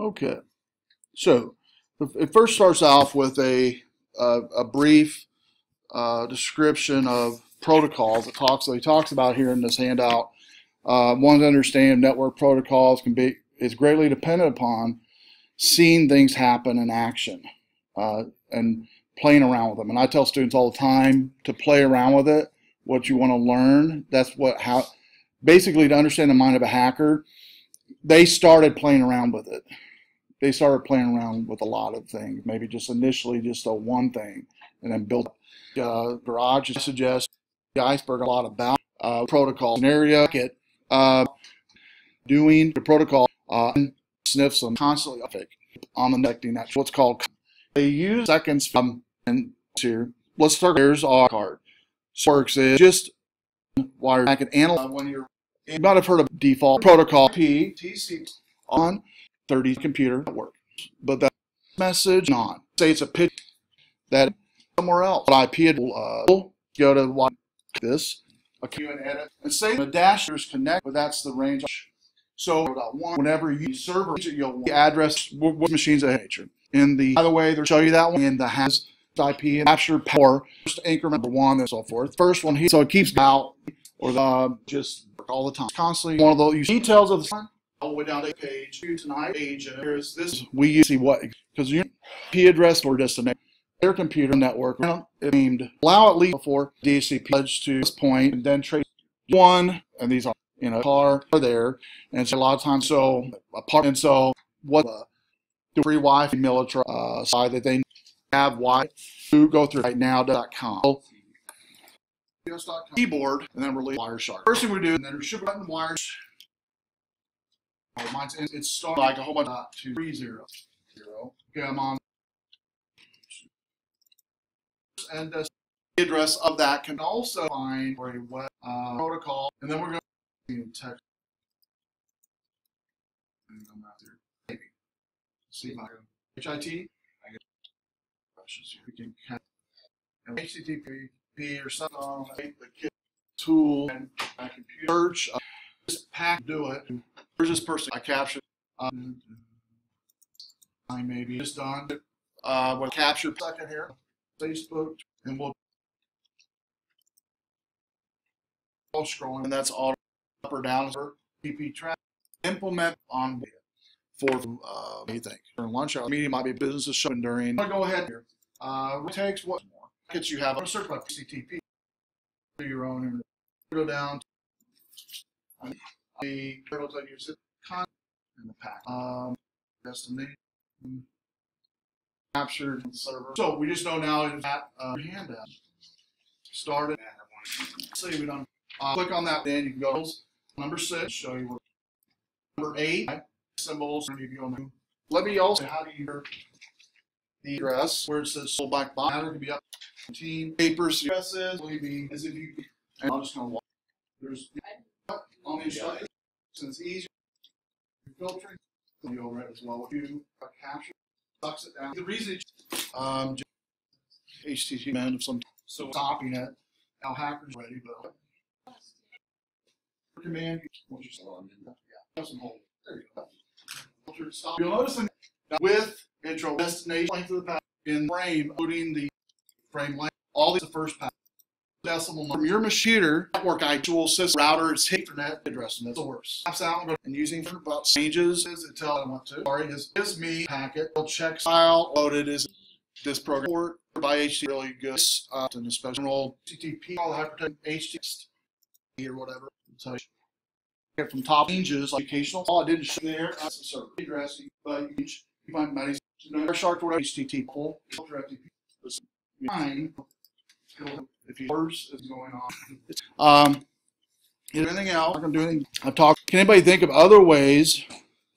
Okay, so it first starts off with a brief description of protocols. He talks about here in this handout. One to understand network protocols is greatly dependent upon seeing things happen in action and playing around with them. And I tell students all the time to play around with it. What you want to learn, basically to understand the mind of a hacker. They started playing around with it. They started playing around with a lot of things, maybe just initially just a one thing, and then built garage. Suggests the iceberg a lot about protocol scenario. Doing the protocol sniffs them constantly on the connecting. That's what's called. They use seconds and here. Let's start. Here's our card. So works is just wire. I can analyze when you might have heard of default protocol PCT on 30 computer network, but that message on say it's a pitch that somewhere else IP will go to this a queue and edit and say the dashers connect, but that's the range. So whenever you server you'll address what machines of nature. In the by the way, they'll show you that one in the has IP and capture power first increment number 1 and so forth. First one here, so it keeps out or the just all the time constantly one of those details of the all the way down to page 2 tonight page and here's this we see what because your IP address or destination their computer network aimed allow at least before DHCP pledge to this point and then trace one and these are in a car are there and so a lot of times so apart and so what the free Wi-Fi military side that they have Wi to go through right now.com keyboard and then release Wireshark. First thing we do and then we ship button wires. It's starting like a whole bunch of 230. Okay, I'm on and the address of that can also find for a web protocol and then we're going to text and come out there. Maybe see if I can HIT. I get questions here. We can have HTTP or something on the kit tool and my computer search. Just pack do it. There's this person I captured. I maybe just done. We'll capture second here. Facebook and we'll all scrolling and that's all up or down for PP track. Implement on for what do you think? During lunch hour, meeting might be business is showing during. I'll go ahead here. Takes what more? Gets you have a search by PCTP. Do your own and go down. The turtles that you sit content in the pack. Destination captured server. So we just know now is that handout started. Say we done. Click on that. Then you can go number 6. Show you what number 8 symbols. Let me also how do you the address where it says sold back by can be up 17 papers addresses will be as if you and I'm just gonna walk. There's on the instructions since it's easier filtering you over it as well. You capture sucks it down. The reason HTTP man of some so stopping it now hackers ready but command once you start yeah some hold. There you go. Stop. You'll notice with intro destination length of the path in frame, including the frame length, all these the first path. Decimal from your machine network actual system router its Ethernet address and the source. Taps out and using for about changes it tell I want to. Sorry, is me packet. Check file loaded is this program port by HTTP really good and especially role HTTP all hypertext HTTP or whatever. So get from top changes like occasional. All I didn't show there as a server addressing, but you find money Wireshark or HTTP pull fine if you worse is going on. Anything else? I'm not gonna do anything. Can anybody think of other ways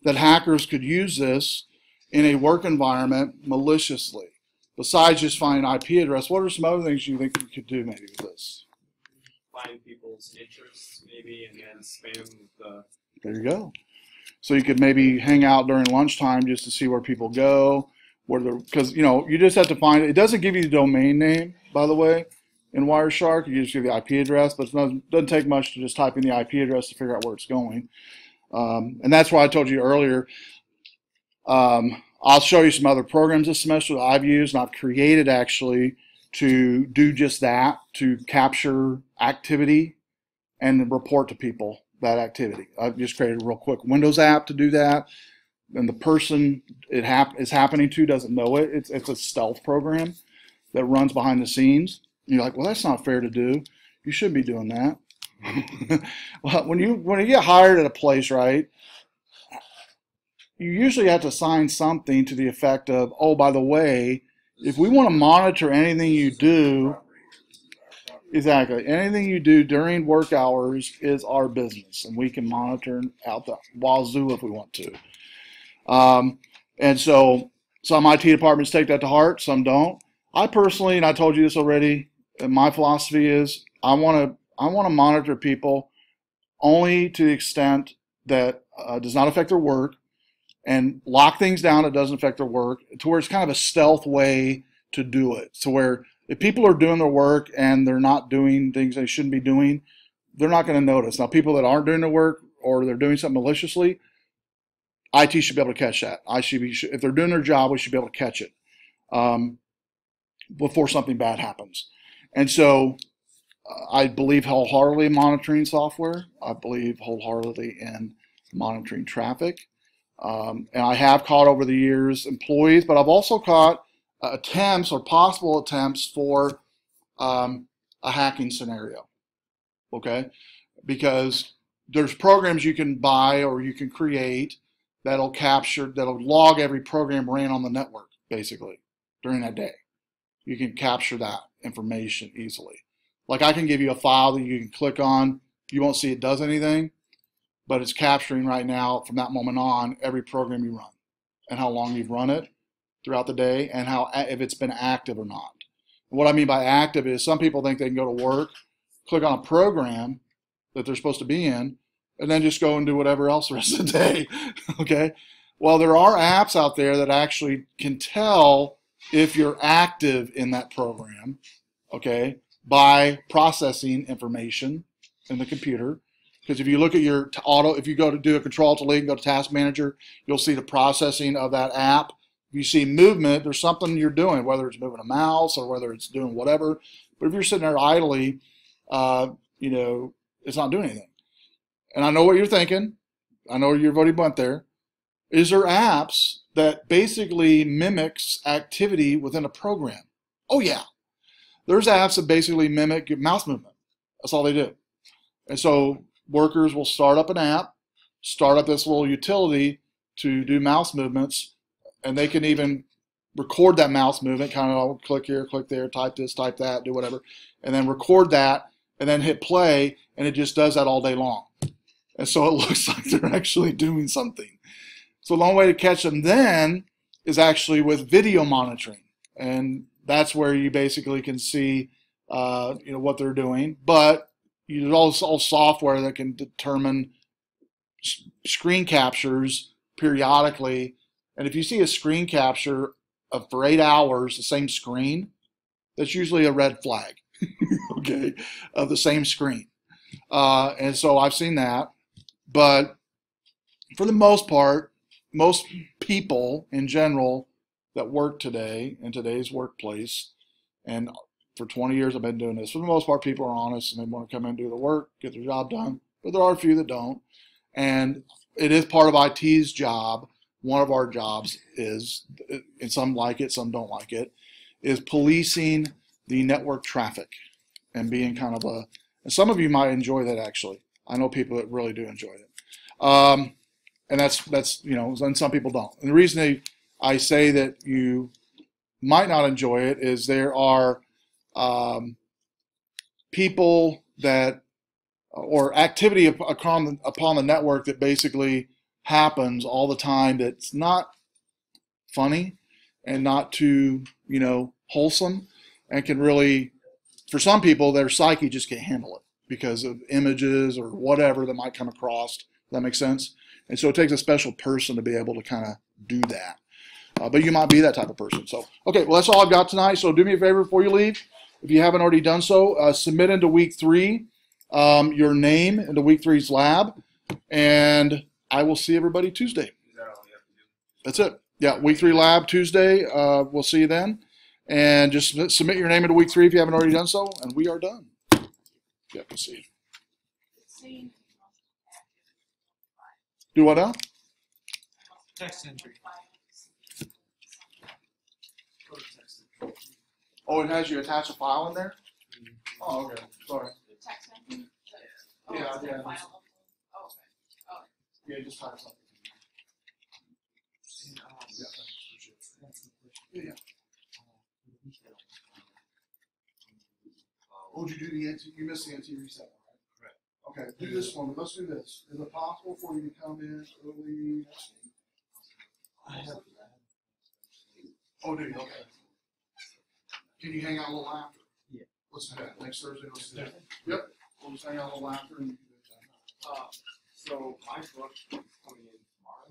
that hackers could use this in a work environment maliciously? Besides just finding an IP address, what are some other things you think you could do maybe with this? Find people's interests maybe and then spam the. There you go. So you could maybe hang out during lunchtime just to see where people go, because you know you just have to find it. It doesn't give you the domain name, by the way, in Wireshark. You just give the IP address, but it doesn't take much to just type in the IP address to figure out where it's going. And that's why I told you earlier. I'll show you some other programs this semester that I've used and I've created actually to do just that, to capture activity and then report to people that activity. I've just created a real quick Windows app to do that. And the person is happening to doesn't know it. It's a stealth program that runs behind the scenes. And you're like, well, that's not fair to do. You shouldn't be doing that. Well, when you get hired at a place, right, you usually have to sign something to the effect of, oh, by the way, if we want to monitor anything you do, exactly, anything you do during work hours is our business, and we can monitor out the wazoo if we want to. And so some IT departments take that to heart, some don't. I personally, and I told you this already, my philosophy is I want to monitor people only to the extent that does not affect their work, and lock things down that doesn't affect their work, to where it's kind of a stealth way to do it. So where if people are doing their work and they're not doing things they shouldn't be doing, they're not going to notice. Now, people that aren't doing their work or they're doing something maliciously, IT should be able to catch that. If they're doing their job, we should be able to catch it before something bad happens. And so I believe wholeheartedly in monitoring software. I believe wholeheartedly in monitoring traffic. And I have caught over the years employees, but I've also caught attempts or possible attempts for a hacking scenario. Okay? Because there's programs you can buy or you can create that'll log every program ran on the network, basically, during that day. You can capture that information easily. Like I can give you a file that you can click on. You won't see it does anything, but it's capturing right now, from that moment on, every program you run and how long you've run it throughout the day and if it's been active or not. And what I mean by active is some people think they can go to work, click on a program that they're supposed to be in, and then just go and do whatever else the rest of the day. Okay? Well, there are apps out there that actually can tell if you're active in that program, okay, by processing information in the computer. Because if you look at your if you go to do a Control-Alt-Delete and go to Task Manager, you'll see the processing of that app. If you see movement, there's something you're doing, whether it's moving a mouse or whether it's doing whatever. But if you're sitting there idly, it's not doing anything. And I know what you're thinking. I know you've already went there. Is there apps that basically mimics activity within a program? Oh, yeah. There's apps that basically mimic your mouse movement. That's all they do. And so workers will start up an app, start up this little utility to do mouse movements, and they can even record that mouse movement, kind of click here, click there, type this, type that, do whatever, and then record that, and then hit play, and it just does that all day long. And so it looks like they're actually doing something. So a long way to catch them then is actually with video monitoring. And that's where you basically can see what they're doing. But there's also software that can determine screen captures periodically. And if you see a screen capture for 8 hours, the same screen, that's usually a red flag, okay, of the same screen. And so I've seen that. But for the most part, most people in general that work today in today's workplace, and for 20 years I've been doing this, for the most part people are honest and they want to come in and do the work, get their job done, but there are a few that don't. And it is part of IT's job. One of our jobs is, and some like it, some don't like it, is policing the network traffic and being kind of and some of you might enjoy that actually. I know people that really do enjoy it. And that's and some people don't. And the reason I say that you might not enjoy it is there are people that, or activity upon the network that basically happens all the time that's not funny and not too, wholesome, and can really, for some people, their psyche just can't handle it because of images or whatever that might come across. Does that make sense? And so it takes a special person to be able to kind of do that. But you might be that type of person. So, okay, well, that's all I've got tonight. So do me a favor before you leave. If you haven't already done so, submit into week 3 your name into week 3's lab. And I will see everybody Tuesday. That's it. Yeah, week 3 lab Tuesday. We'll see you then. And just submit your name into week 3 if you haven't already done so, and we are done. Yeah, we'll see. Do what now? Text entry. Oh, it has you attach a file in there? Oh, okay. Sorry. Yeah, yeah. Yeah, just type something. Yeah. Oh, did you do the NT? You missed the NT reset, right? Correct. Okay, do this for me. Let's do this. Is it possible for you to come in early next week? I have. Oh, do you? Okay. Can you hang out a little after? Yeah. Let's do that. Next Thursday, let's do that. Yep. We'll just hang out a little after and you can do that. So my book coming in tomorrow.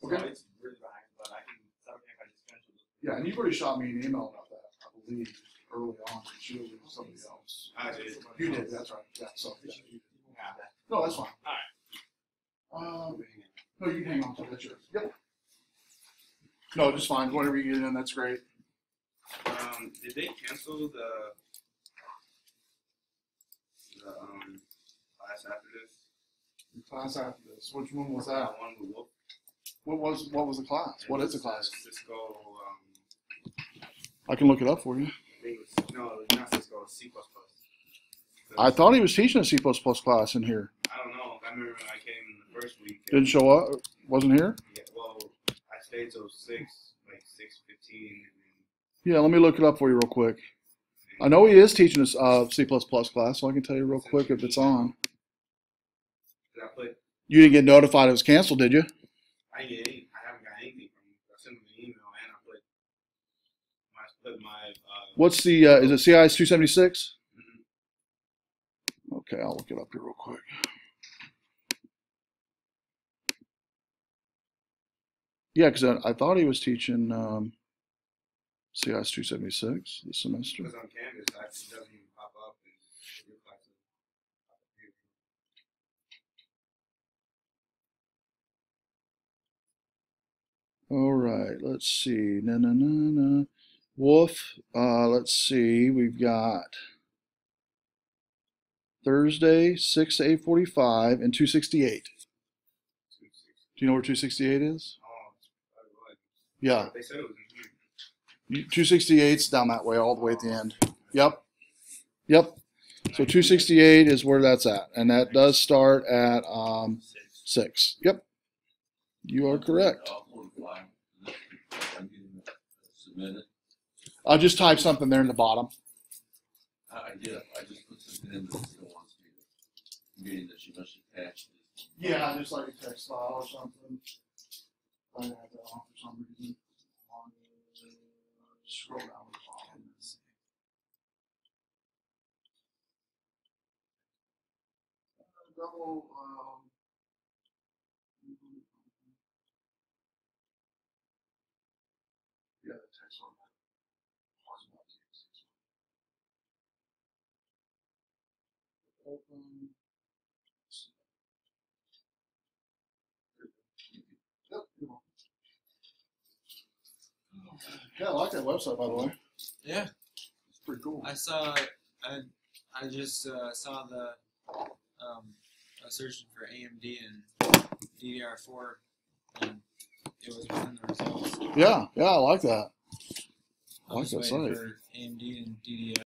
Okay. So it's really behind, but I can just finish it. Yeah, and you've already shot me an email about that, I believe, early on. But you with somebody else. I did. You did, that's right. Yeah, so. Yeah. Yeah. No, that's fine. All No, you can hang on to that. Sure. Yep. No, just fine. Whatever you get in, that's great. Did they cancel the class after this? The class after this. Which one was that? One with Wolf. What was the class? What is the class? Cisco. I can look it up for you. I think it was, no, not Cisco. C++. I thought he was teaching a C++ class in here. I don't know. I remember when I came the first week. Didn't show up? Wasn't here? Yeah, well, I stayed till 6, like 6:15. Yeah, let me look it up for you real quick. I know he is teaching a C++ class, so I can tell you real quick if it's on. Did I put? You didn't get notified it was canceled, did you? I haven't got anything from you. I sent him an email and I put my. What's the, is it CIS 276? Mhm. Okay, I'll look it up here real quick. Yeah, because I thought he was teaching CIS 276 this semester. Because on Canvas, it doesn't even pop up. And your class doesn't pop up here. All right, let's see. Wolf, let's see. We've got Thursday, 6 to 8:45, and 268. 260. Do you know where 268 is? Oh, it's probably what. Yeah. They said it was in here. 268's down that way, all the way at the end. Yep. Yep. So 268 is where that's at. And that does start at 6. Yep. You are correct. I'll just type something there in the bottom. I did. I just put something in that still wants me to, meaning that she must attach this. Yeah, just like a text file or something. I have that on for some reason. Scroll down to the bottom. Double, yeah, the text on that. Open. Yep. Yeah, I like that website, by the way. Yeah, It's pretty cool. I saw. I just saw the. I was searching for AMD and DDR4, and it was within the results. Yeah, I like that. I I'm like just that waiting site. for AMD and DDR.